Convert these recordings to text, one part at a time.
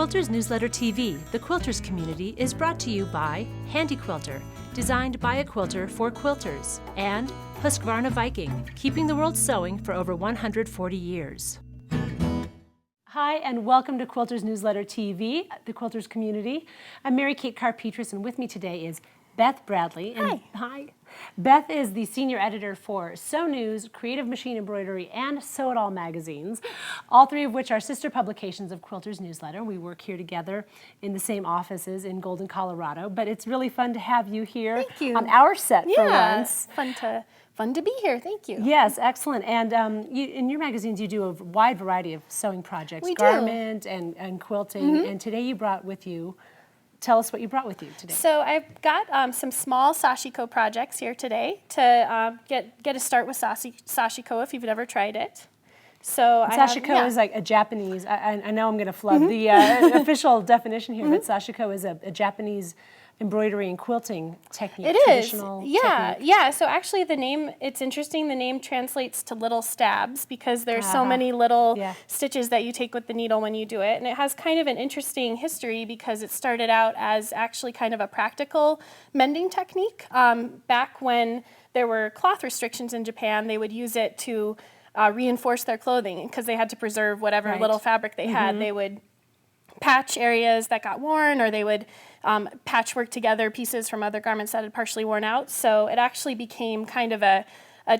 Quilters Newsletter TV, the Quilters community, is brought to you by Handy Quilter, designed by a quilter for quilters, and Husqvarna Viking, keeping the world sewing for over 140 years. Hi, and welcome to Quilters Newsletter TV, the Quilters community. I'm Mary Kate Karr-Petras, and with me today is Beth Bradley. And hi. Beth is the senior editor for Sew News, Creative Machine Embroidery, and Sew It All magazines, all three of which are sister publications of Quilters Newsletter. We work here together in the same offices in Golden, Colorado, but it's really fun to have you here on our set for once. Fun to be here. Thank you. Yes, excellent. And in your magazines, you do a wide variety of sewing projects, garment and quilting. And today you brought with you. Tell us what you brought with you today. So I've got some small Sashiko projects here today to get a start with Sashiko if you've never tried it. So Sashiko is like a Japanese. I know I'm going to flood the official definition here, but Sashiko is a Japanese embroidery and quilting technique. It is. Yeah. So actually the name, it's interesting, the name translates to little stabs because there's so many little stitches that you take with the needle when you do it. And it has kind of an interesting history because it started out as actually kind of a practical mending technique. Back when there were cloth restrictions in Japan, they would use it to reinforce their clothing because they had to preserve whatever little fabric they had. They would patch areas that got worn, or they would patchwork together pieces from other garments that had partially worn out. So it actually became kind of a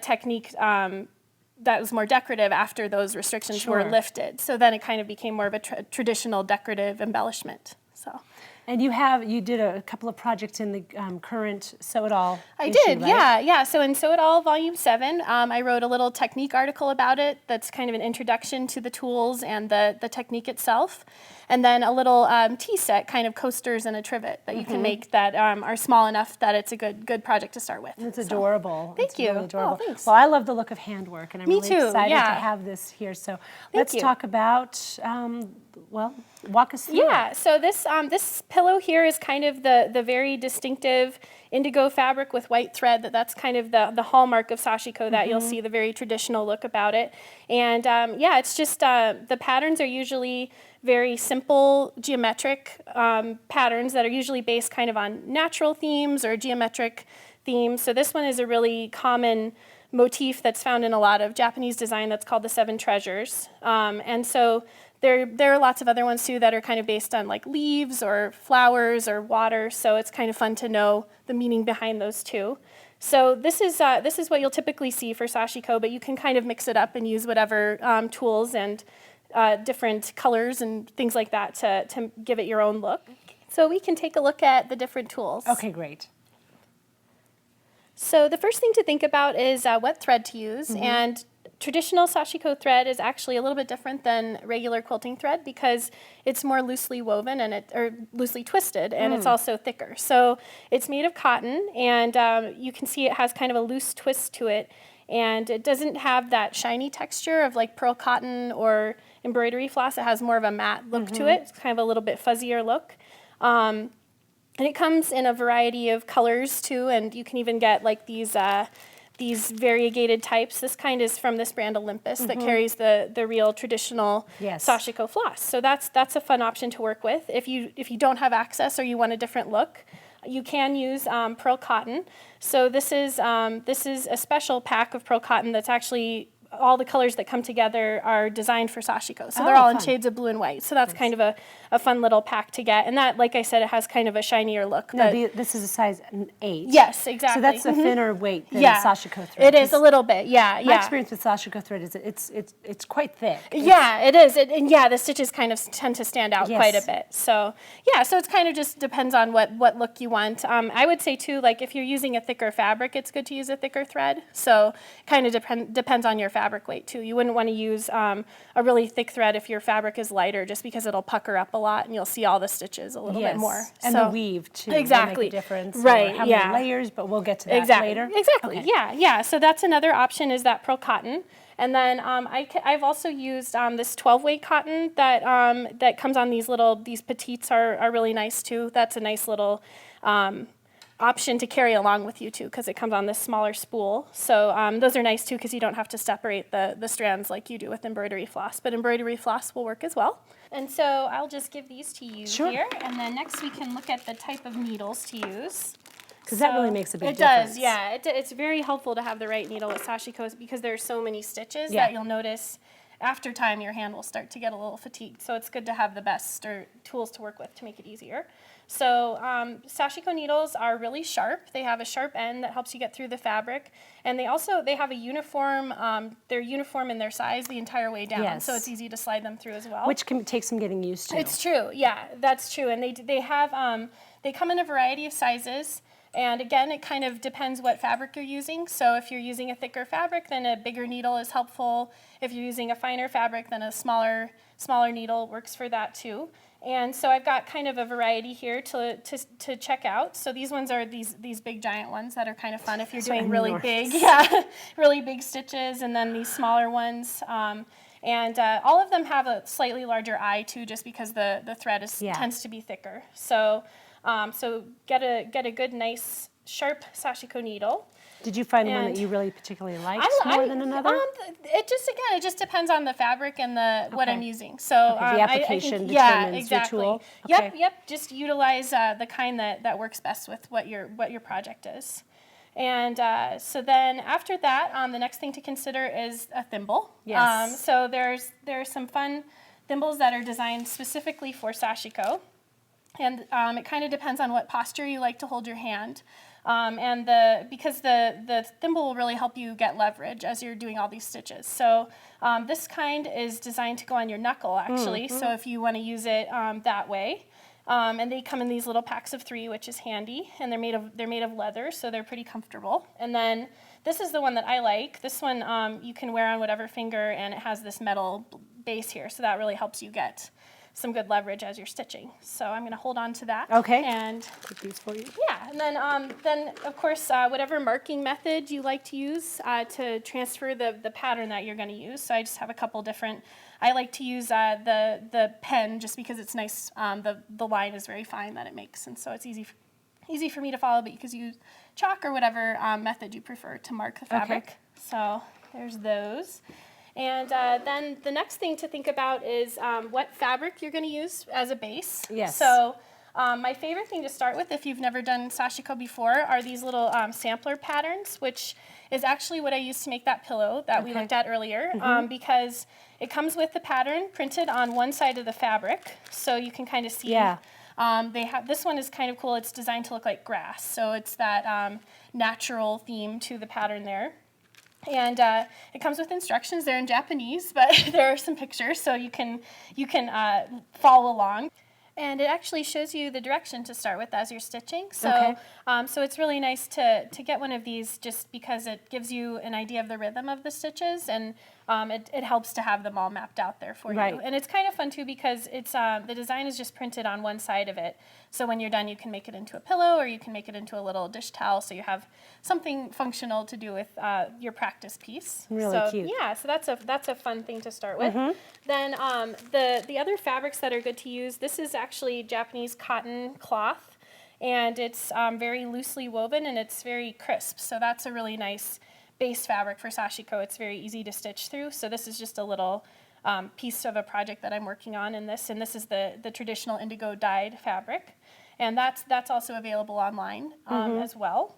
technique that was more decorative after those restrictions were lifted. So then it kind of became more of a traditional decorative embellishment. So. And you did a couple of projects in the current Sew It All issue, did, right? yeah. So in Sew It All Volume 7, I wrote a little technique article about it that's kind of an introduction to the tools and the technique itself. And then a little tea set, kind of coasters and a trivet that you can make that are small enough that it's a good project to start with. It's adorable. Thank you. Really adorable. Oh, thanks. Well, I love the look of handwork, and I'm really excited to yeah. have this here. So let's talk about, walk us through. Yeah, so this pillow here is kind of the very distinctive indigo fabric with white thread. That's kind of the hallmark of Sashiko, that you'll see the very traditional look about it. And it's just the patterns are usually very simple geometric patterns that are usually based kind of on natural themes or geometric themes. So this one is a really common motif that's found in a lot of Japanese design that's called the Seven Treasures. And so there are lots of other ones too that are kind of based on like leaves or flowers or water. So it's kind of fun to know the meaning behind those two. So this is what you'll typically see for Sashiko, but you can kind of mix it up and use whatever tools and different colors and things like that to give it your own look. So we can take a look at the different tools. Okay, great. So the first thing to think about is what thread to use. And traditional Sashiko thread is actually a little bit different than regular quilting thread because it's more loosely woven or loosely twisted, and it's also thicker. So it's made of cotton, and you can see it has kind of a loose twist to it, and it doesn't have that shiny texture of like pearl cotton or embroidery floss. It has more of a matte look to it. It's kind of a little bit fuzzier look. And it comes in a variety of colors too, and you can even get like these variegated types. This kind is from this brand Olympus that carries the real traditional Sashiko floss. So that's a fun option to work with. If you don't have access or you want a different look, you can use pearl cotton. So this is a special pack of pearl cotton that's actually all the colors that come together are designed for Sashiko. So they're all in shades of blue and white. So that's kind of a fun little pack to get. And that, like I said, it has kind of a shinier look. No, this is a size 8. Yes, exactly. So that's a thinner weight than Sashiko thread. It is a little bit, My experience with Sashiko thread is it's quite thick. It is. The stitches kind of tend to stand out quite a bit. So, so it's kind of just depends on what look you want. I would say, too, like if you're using a thicker fabric, it's good to use a thicker thread. So kind of depends on your fabric weight, too. You wouldn't want to use a really thick thread if your fabric is lighter, just because it'll pucker up a lot and you'll see all the stitches a little bit more. And the weave, too. Exactly. Make a difference. Right, how many layers, but we'll get to that later. Exactly, okay. So that's another option, is that pearl cotton. And then I've also used this 12-weight cotton that comes on these petites are really nice, too. That's a nice little option to carry along with you too, because it comes on this smaller spool. So those are nice too, because you don't have to separate the strands like you do with embroidery floss, but embroidery floss will work as well. And so I'll just give these to you here, and then next we can look at the type of needles to use. Because that really makes a big difference. It does, yeah. It's very helpful to have the right needle with Sashiko because there are so many stitches that you'll notice after time your hand will start to get a little fatigued. So it's good to have the best tools to work with to make it easier. So Sashiko needles are really sharp. They have a sharp end that helps you get through the fabric. And they have a uniform, they're uniform in their size the entire way down. Yes. So it's easy to slide them through as well. Which can take some getting used to. It's true, yeah, that's true. And they come in a variety of sizes. And again, it kind of depends what fabric you're using. So if you're using a thicker fabric, then a bigger needle is helpful. If you're using a finer fabric, then a smaller needle works for that too. And so I've got kind of a variety here to check out. So these ones are these big giant ones that are kind of fun if you're doing really big, really big stitches, and then these smaller ones. And all of them have a slightly larger eye too, just because the thread tends to be thicker. So get a good, nice, sharp Sashiko needle. Did you find one that you really particularly liked more than another? It just depends on the fabric and what I'm using. So the application determines your tool. Okay. Yep. Just utilize the kind that works best with what your project is. And so then after that, the next thing to consider is a thimble. Yes. So there's some fun thimbles that are designed specifically for Sashiko. And it kind of depends on what posture you like to hold your hand. Because the thimble will really help you get leverage as you're doing all these stitches. So this kind is designed to go on your knuckle, actually. So if you want to use it that way. And they come in these little packs of 3, which is handy. And they're made of leather, so they're pretty comfortable. And then this is the one that I like. This one you can wear on whatever finger, and it has this metal base here. So that really helps you get some good leverage as you're stitching. So I'm going to hold on to that. Okay. And put these for you. Yeah, and then of course whatever marking method you like to use to transfer the pattern that you're going to use. So I just have a couple different. I like to use the pen just because it's nice. The line is very fine that it makes, and so it's easy for me to follow. But you can use chalk or whatever method you prefer to mark the fabric. Okay. So there's those. And then the next thing to think about is what fabric you're going to use as a base. Yes. So my favorite thing to start with, if you've never done Sashiko before, are these little sampler patterns, which is actually what I used to make that pillow that we looked at earlier, because it comes with the pattern printed on one side of the fabric, so you can kind of see. Yeah. This one is kind of cool. It's designed to look like grass, so it's that natural theme to the pattern there. And it comes with instructions. They're in Japanese, but there are some pictures, so you can follow along. And it actually shows you the direction to start with as you're stitching. So, so it's really nice to get one of these just because it gives you an idea of the rhythm of the stitches, and it helps to have them all mapped out there for you. And it's kind of fun too because it's the design is just printed on one side of it. So when you're done, you can make it into a pillow or you can make it into a little dish towel, so you have something functional to do with your practice piece. Really cute. Yeah, so that's a fun thing to start with. Then the other fabrics that are good to use, this is actually Japanese cotton cloth, and it's very loosely woven and it's very crisp. So that's a really nice base fabric for Sashiko. It's very easy to stitch through. So this is just a little piece of a project that I'm working on in this, and this is the traditional indigo dyed fabric, and that's also available online as well.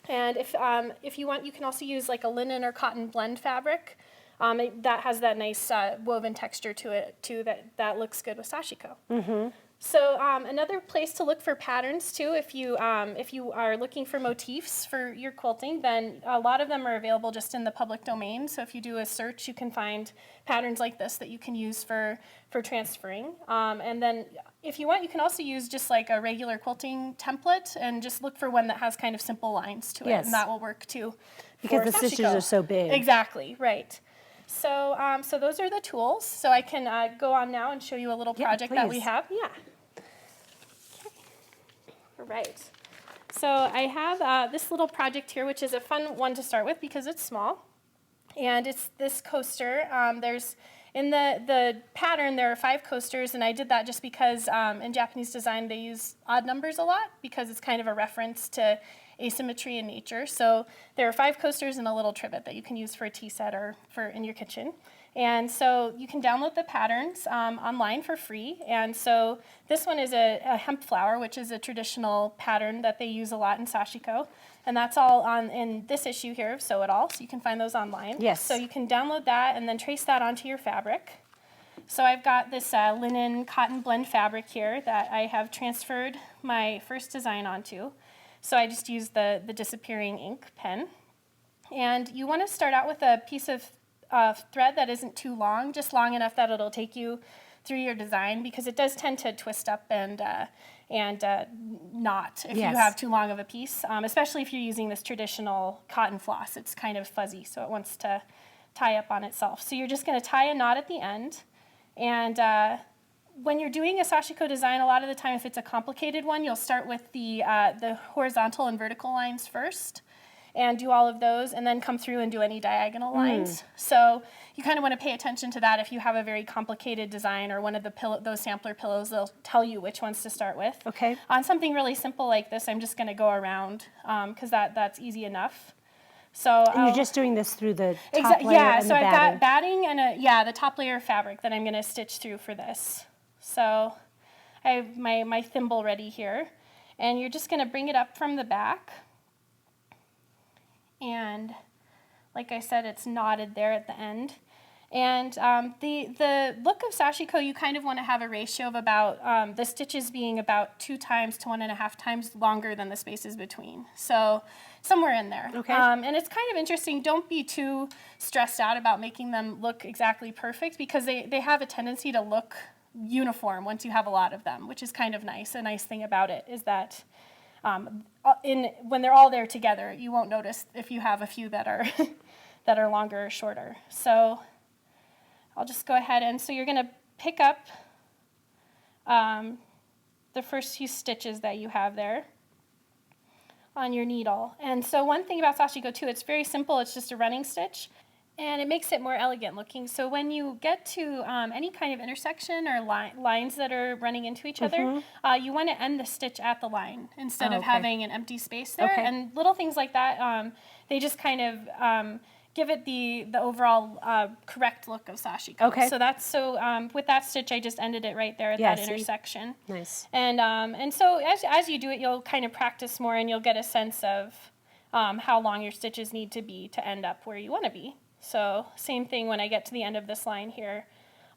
And if you want, you can also use like a linen or cotton blend fabric. That has that nice woven texture to it too. That looks good with Sashiko. So another place to look for patterns too, if you are looking for motifs for your quilting, then a lot of them are available just in the public domain. So if you do a search, you can find patterns like this that you can use for transferring. And then if you want, you can also use just like a regular quilting template and just look for one that has kind of simple lines to it, and that will work too. Because the stitches are so big. Exactly, right. So so those are the tools. So I can go on now and show you a little project that we have. Yeah. Right. So I have this little project here, which is a fun one to start with because it's small. And it's this coaster. In the pattern, there are 5 coasters, and I did that just because in Japanese design they use odd numbers a lot because it's kind of a reference to asymmetry in nature. So there are 5 coasters and a little trivet that you can use for a tea set or for in your kitchen. And so you can download the patterns online for free. And so this one is a hemp flower, which is a traditional pattern that they use a lot in Sashiko. And that's all in this issue here of Sew It All, so you can find those online. Yes. So you can download that and then trace that onto your fabric. So I've got this linen cotton blend fabric here that I have transferred my first design onto. So I just used the disappearing ink pen. And you want to start out with a piece of thread that isn't too long, just long enough that it'll take you through your design, because it does tend to twist up and knot if you have too long of a piece, especially if you're using this traditional cotton floss. It's kind of fuzzy, so it wants to tie up on itself. So you're just going to tie a knot at the end. And when you're doing a Sashiko design, a lot of the time, if it's a complicated one, you'll start with the horizontal and vertical lines first and do all of those, and then come through and do any diagonal lines. So you kind of want to pay attention to that if you have a very complicated design or one of the those sampler pillows, they'll tell you which ones to start with. Okay. On something really simple like this, I'm just going to go around because that's easy enough. So and you're just doing this through the top layer and so the I've batting. got batting and the top layer of fabric that I'm going to stitch through for this. So I have my thimble ready here, and you're just going to bring it up from the back. And like I said, it's knotted there at the end. And the look of Sashiko, you kind of want to have a ratio of about the stitches being about 2 times to 1.5 times longer than the spaces between. So somewhere in there. Okay. And it's kind of interesting. Don't be too stressed out about making them look exactly perfect, because they have a tendency to look uniform once you have a lot of them, which is kind of nice. A nice thing about it is that when they're all there together, you won't notice if you have a few that are that are longer or shorter. So I'll just go ahead, and so you're going to pick up the first few stitches that you have there on your needle. And so one thing about Sashiko too, it's very simple. It's just a running stitch, and it makes it more elegant looking. So when you get to any kind of intersection or lines that are running into each other, you want to end the stitch at the line instead of having an empty space there. Okay. And little things like that, they just kind of give it the overall correct look of Sashiko. Okay. So with that stitch, I just ended it right there at that intersection. Nice. And so as you do it, you'll kind of practice more, and you'll get a sense of how long your stitches need to be to end up where you want to be. So same thing when I get to the end of this line here,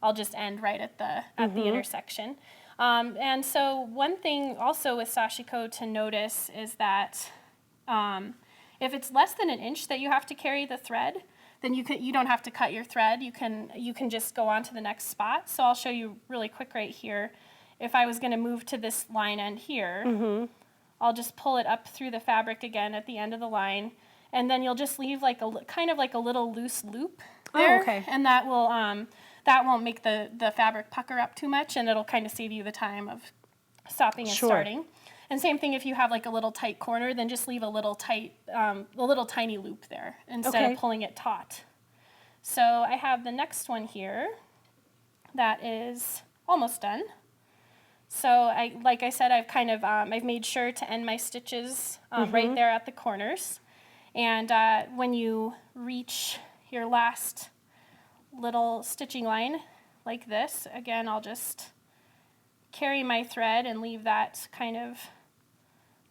I'll just end right at the intersection. And so one thing also with Sashiko to notice is that if it's less than an inch that you have to carry the thread, then you don't have to cut your thread. You can just go on to the next spot. So I'll show you really quick right here. If I was going to move to this line end here, I'll just pull it up through the fabric again at the end of the line. And then you'll just leave like kind of like a little loose loop there. Oh, okay. And that won't make the fabric pucker up too much, and it'll kind of save you the time of stopping and starting. And same thing if you have like a little tight corner, then just leave a little tiny loop there instead of pulling it taut. So I have the next one here that is almost done. So like I said, I've kind of I've made sure to end my stitches right there at the corners. And when you reach your last little stitching line like this, again, I'll just carry my thread and leave that kind of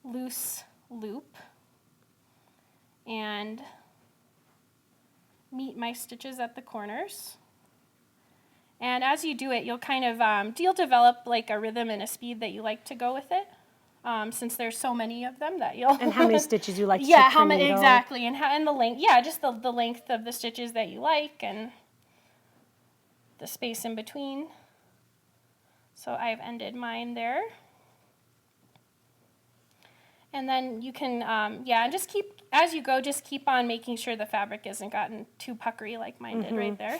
loose loop and meet my stitches at the corners. And as you do it, you'll kind of, you'll develop like a rhythm and a speed that you like to go with it. Since there's so many of them that you'll... And how many stitches you like to yeah, stick how per many needle. exactly, and the length. Yeah, just the length of the stitches that you like and the space in between. So I've ended mine there. And then you can, and just keep, as you go, just keep on making sure the fabric isn't gotten too puckery like mine did right there.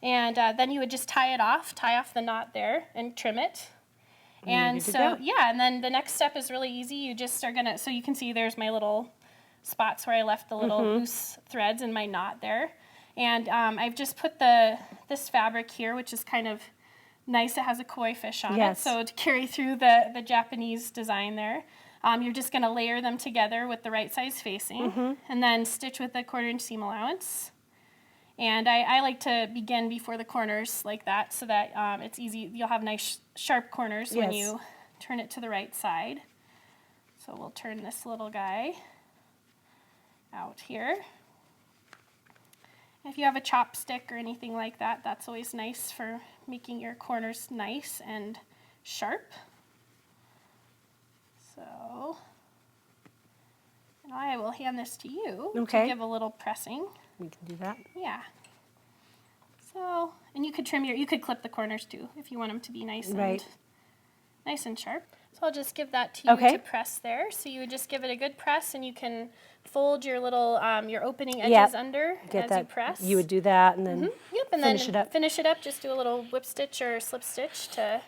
And then you would just tie off the knot there and trim it. And so, and then the next step is really easy. You just are so you can see there's my little spots where I left the little loose threads in my knot there. And I've just put this fabric here, which is kind of nice. It has a koi fish on it, so to carry through the Japanese design there. You're just going to layer them together with the right size facing, and then stitch with a 1/4 inch seam allowance. And I like to begin before the corners like that, so that it's easy. You'll have nice sharp corners when you turn it to the right side. So we'll turn this little guy out here. If you have a chopstick or anything like that, that's always nice for making your corners nice and sharp. So now I will hand this to you to give a little pressing. We can do that. Yeah. So, and you could you could clip the corners too if you want them to be nice and sharp. So I'll just give that to you to press there. So you would just give it a good press, and you can fold your little your opening edges under as you press. You would do that, and then and finish it up. Finish it up. Just do a little whip stitch or slip stitch to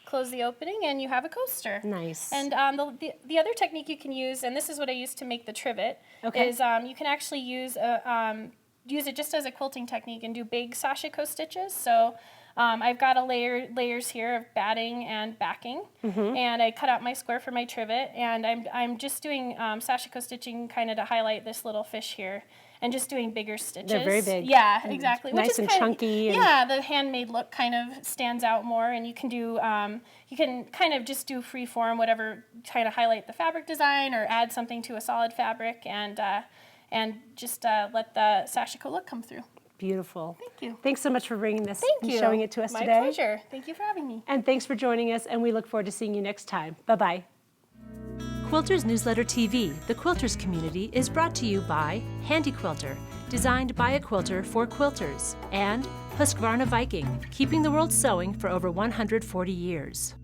close the opening, and you have a coaster. Nice. And the other technique you can use, and this is what I use to make the trivet, is you can actually use it just as a quilting technique and do big Sashiko stitches. So I've got layers here of batting and backing, and I cut out my square for my trivet, and I'm just doing Sashiko stitching kind of to highlight this little fish here, and just doing bigger stitches. They're very big. Yeah, exactly. Nice and chunky. Yeah, the handmade look kind of stands out more, and you can do you can kind of just do free form, whatever, try to highlight the fabric design or add something to a solid fabric, and just let the Sashiko look come through. Beautiful. Thank you. Thanks so much for bringing this and you. showing it to us My today. My pleasure. Thank you for having me. And thanks for joining us, and we look forward to seeing you next time. Bye-bye. Quilters Newsletter TV, the Quilters community, is brought to you by Handy Quilter, designed by a quilter for quilters, and Husqvarna Viking, keeping the world sewing for over 140 years.